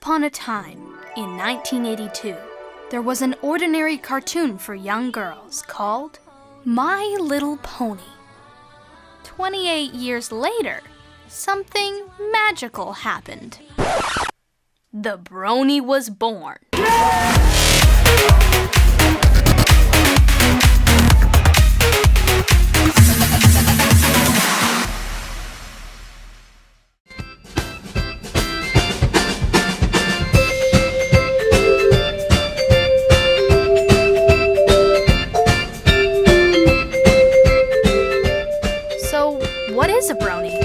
upon a time, in 1982, there was an ordinary cartoon for young girls called My Little Pony. 28 years later, something magical happened. The Brony was born. So, what is a brony?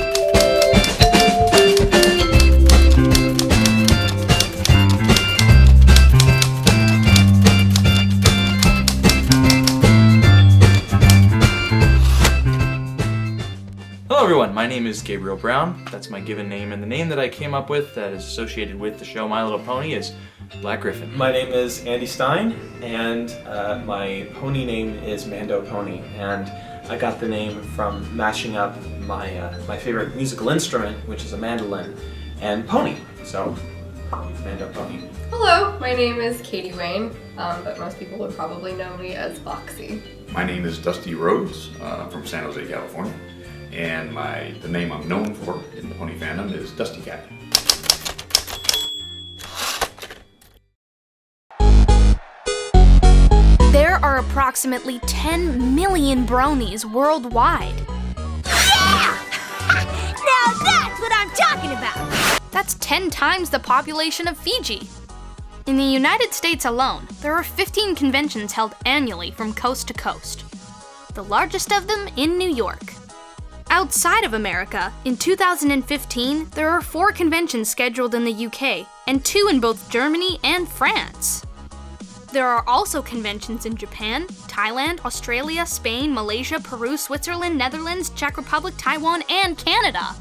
Hello everyone, my name is Gabriel Brown. That's my given name, and the name that I came up with that is associated with the show My Little Pony is Black Griffin. My name is Andy Stein, and my pony name is MandoPony, and I got the name from mashing up my favorite musical instrument, which is a mandolin, and pony, so MandoPony. Hello, my name is Catie Wayne, but most people would probably know me as Boxxy. My name is Rhoades from San Jose, California, and the name I'm known for in the pony fandom is DustyKatt. There are approximately 10 million bronies worldwide. Yeah! Now that's what I'm talking about! That's 10 times the population of Fiji. In the United States alone, there are 15 conventions held annually from coast to coast. The largest of them in New York. Outside of America, in 2015, there are 4 conventions scheduled in the UK, and 2 in both Germany and France. There are also conventions in Japan, Thailand, Australia, Spain, Malaysia, Peru, Switzerland, Netherlands, Czech Republic, Taiwan, and Canada.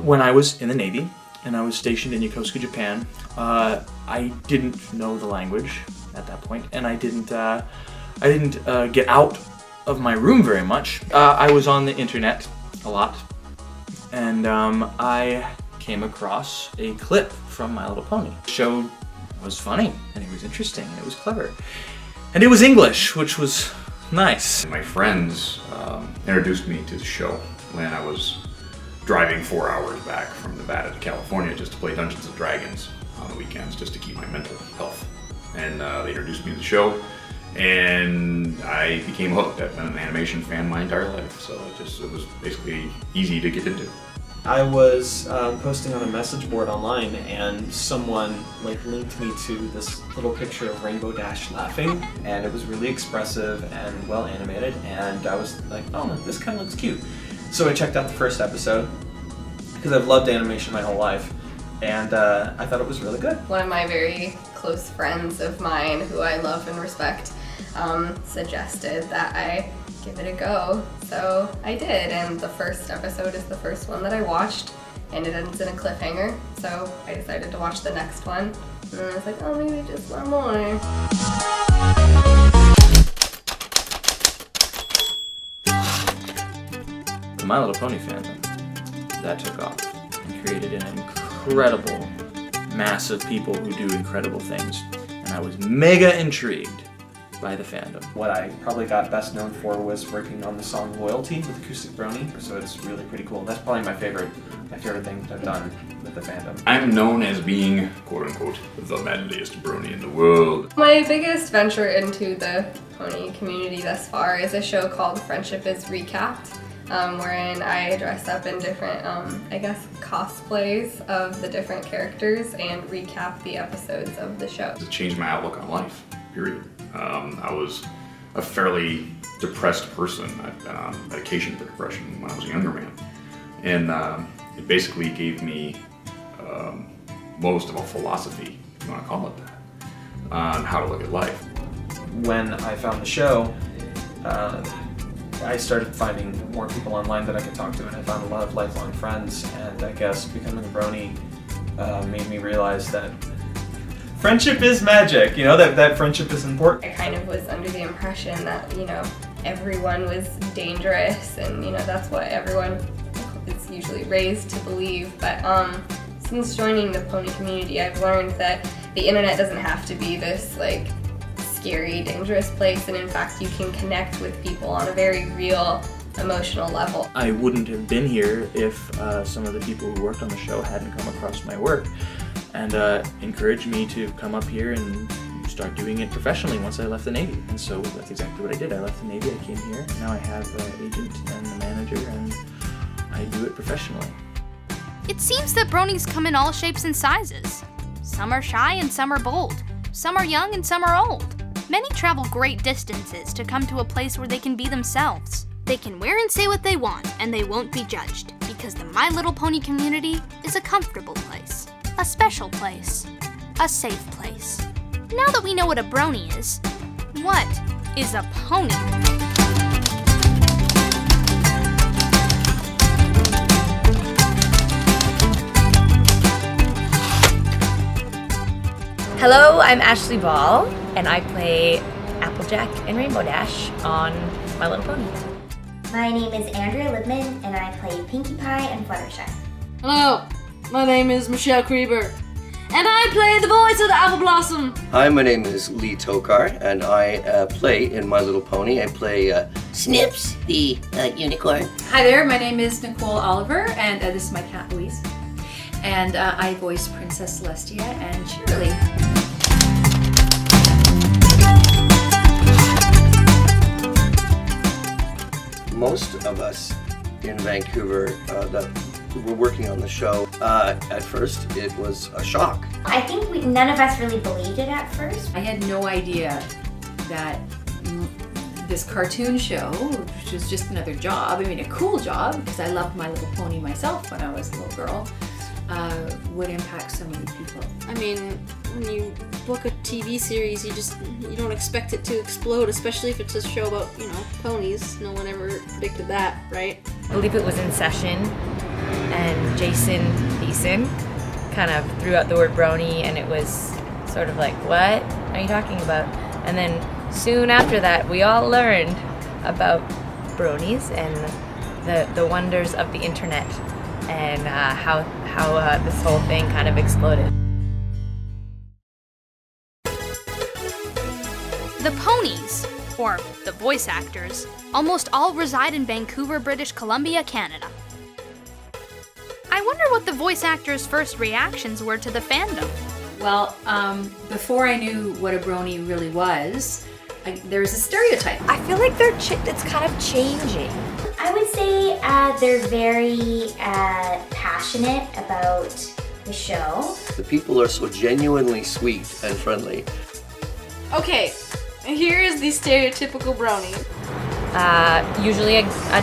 When I was in the Navy and I was stationed in Yokosuka, Japan, I didn't know the language at that point, and I didn't get out of my room very much. I was on the internet a lot, and I came across a clip from My Little Pony. The show was funny, and it was interesting, and it was clever. And it was English, which was nice. My friends introduced me to the show when I was driving 4 hours back from Nevada to California just to play Dungeons & Dragons on the weekends, just to keep my mental health. And they introduced me to the show, and I became hooked. I've been an animation fan my entire life, so it was basically easy to get into. I was posting on a message board online, and someone linked me to this little picture of Rainbow Dash laughing, and it was really expressive and well animated, and I was like, oh, this kind of looks cute. So I checked out the first episode, because I've loved animation my whole life, and I thought it was really good. One of my very close friends of mine, who I love and respect, suggested that I give it a go. So I did, and the first episode is the first one that I watched, and it ends in a cliffhanger, so I decided to watch the next one, and then I was like, oh, maybe just one more. The My Little Pony fandom, that took off and created an incredible mass of people who do incredible things, and I was mega intrigued by the fandom. What I probably got best known for was working on the song Loyalty with Acoustic Brony, so it's really pretty cool. That's probably my favorite thing that I've done with the fandom. I'm known as being, quote-unquote, the manliest brony in the world. My biggest venture into the pony community thus far is a show called Friendship is Recapped, wherein I dress up in different, cosplays of the different characters and recap the episodes of the show. It changed my outlook on life, period. I was a fairly depressed person. I'd been on medication for depression when I was a younger man. And it basically gave me most of a philosophy, if you want to call it that, on how to look at life. When I found the show, I started finding more people online that I could talk to, and I found a lot of lifelong friends, and I guess becoming a brony made me realize that friendship is magic, that friendship is important. I kind of was under the impression that, everyone was dangerous, and, that's what everyone is usually raised to believe. But since joining the pony community, I've learned that the internet doesn't have to be this like scary, dangerous place, and in fact you can connect with people on a very real, emotional level. I wouldn't have been here if some of the people who worked on the show hadn't come across my work and encouraged me to come up here and start doing it professionally once I left the Navy. And so that's exactly what I did. I left the Navy, I came here, and now I have an agent and a manager, and I do it professionally. It seems that bronies come in all shapes and sizes. Some are shy and some are bold. Some are young and some are old. Many travel great distances to come to a place where they can be themselves. They can wear and say what they want, and they won't be judged, because the My Little Pony community is a comfortable place, a special place, a safe place. Now that we know what a brony is, what is a pony? Hello, I'm Ashleigh Ball, and I play Applejack and Rainbow Dash on My Little Pony. My name is Andrea Libman, and I play Pinkie Pie and Fluttershy. Hello, my name is Michelle Creber, and I play the voice of the Apple Blossom. Hi, my name is Lee Tockar, and I play in My Little Pony. I play Snips, the unicorn. Hi there, my name is Nicole Oliver, and this is my cat Louise. And I voice Princess Celestia and Shirley. Most of us in Vancouver that were working on the show, at first it was a shock. I think none of us really believed it at first. I had no idea that this cartoon show, which was just another job, I mean a cool job, because I loved My Little Pony myself when I was a little girl, would impact so many people. I mean, when you book a TV series, you don't expect it to explode, especially if it's a show about, ponies. No one ever predicted that, right? I believe it was in session, and Jason Beeson kind of threw out the word brony, and it was sort of like, what are you talking about? And then soon after that, we all learned about bronies and the wonders of the internet and how this whole thing kind of exploded. The ponies, or the voice actors, almost all reside in Vancouver, British Columbia, Canada. I wonder what the voice actors' first reactions were to the fandom. Well, before I knew what a brony really was, there was a stereotype. I feel like it's kind of changing. I would say they're very passionate about the show. The people are so genuinely sweet and friendly. Okay, here is the stereotypical brony. Usually a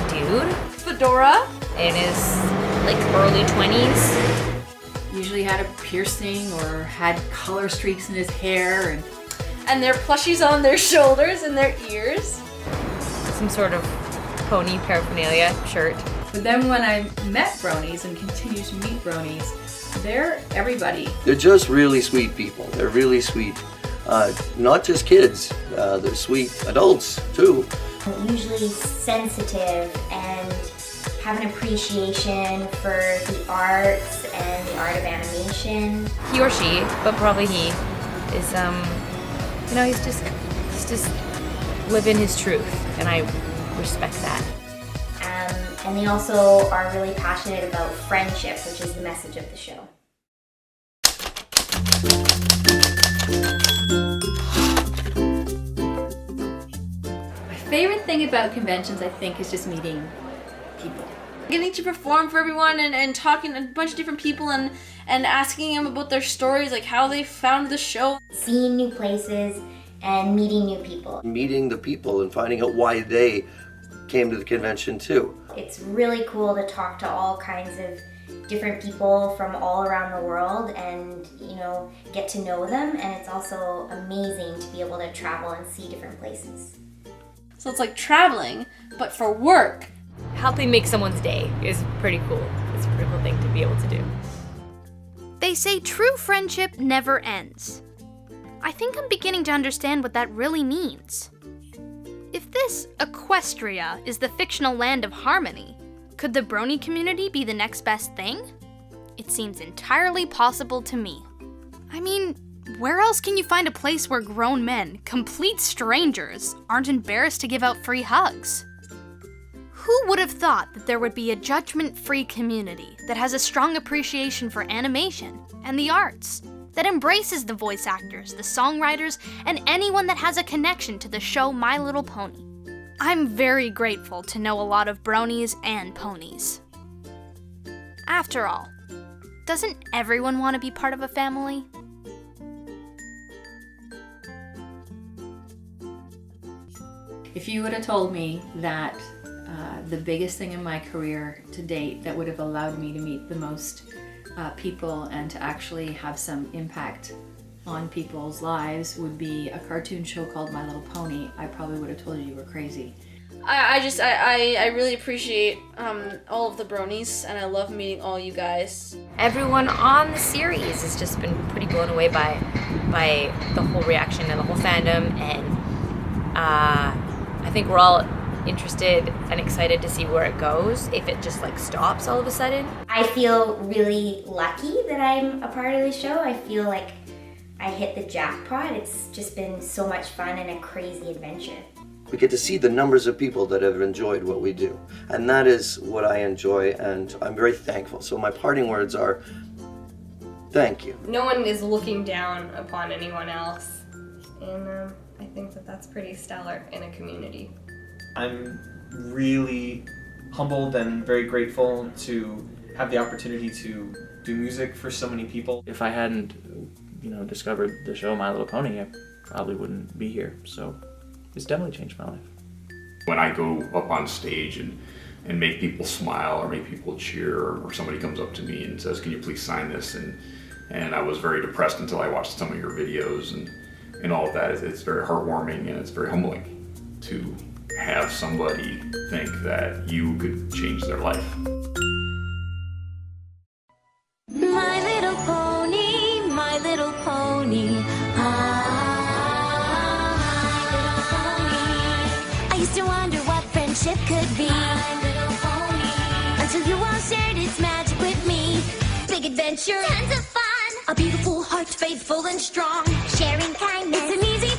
dude Fedora. in his early 20s. Usually had a piercing or had color streaks in his hair. And their plushies on their shoulders and their ears. Some sort of pony paraphernalia shirt. But then when I met bronies and continue to meet bronies, they're everybody. They're just really sweet people. They're really sweet, not just kids, they're sweet adults too. Usually sensitive and have an appreciation for the arts and the art of animation. He or she, but probably he, is he's just living his truth, and I respect that. And they also are really passionate about friendship, which is the message of the show. My favorite thing about conventions, I think, is just meeting people. Getting to perform for everyone and talking to a bunch of different people and asking them about their stories, like how they found the show. Seeing new places and meeting new people. Meeting the people and finding out why they came to the convention too. It's really cool to talk to all kinds of different people from all around the world and, get to know them. And it's also amazing to be able to travel and see different places. So it's like traveling, but for work. Helping make someone's day is pretty cool. It's a pretty cool thing to be able to do. They say true friendship never ends. I think I'm beginning to understand what that really means. If this Equestria is the fictional land of harmony, Could the Brony community be the next best thing? It seems entirely possible to me. I mean, where else can you find a place where grown men, complete strangers, aren't embarrassed to give out free hugs? Who would have thought that there would be a judgment-free community that has a strong appreciation for animation and the arts, that embraces the voice actors, the songwriters, and anyone that has a connection to the show My Little Pony? I'm very grateful to know a lot of bronies and ponies. After all, doesn't everyone want to be part of a family? If you would have told me that the biggest thing in my career to date that would have allowed me to meet the most people and to actually have some impact on people's lives would be a cartoon show called My Little Pony, I probably would have told you were crazy. I really appreciate all of the bronies, and I love meeting all you guys. Everyone on the series has just been pretty blown away by the whole reaction and the whole fandom, and I think we're all interested and excited to see where it goes, if it just like stops all of a sudden. I feel really lucky that I'm a part of the show. I feel like I hit the jackpot. It's just been so much fun and a crazy adventure. We get to see the numbers of people that have enjoyed what we do. And that is what I enjoy, and I'm very thankful. So my parting words are, thank you. No one is looking down upon anyone else. And I think that that's pretty stellar in a community. I'm really humbled and very grateful to have the opportunity to do music for so many people. If I hadn't, discovered the show My Little Pony, I probably wouldn't be here. So it's definitely changed my life. When I go up on stage and make people smile or make people cheer, or somebody comes up to me and says, "Can you please sign this?" And I was very depressed until I watched some of your videos and all of that. It's very heartwarming and it's very humbling to have somebody think that you could change their life. My little pony, my little pony. I used to wonder what friendship could be. My little pony. Until you all shared its magic with me. Big adventure, tons of fun. A beautiful heart, faithful and strong. Sharing kindness, it's an easy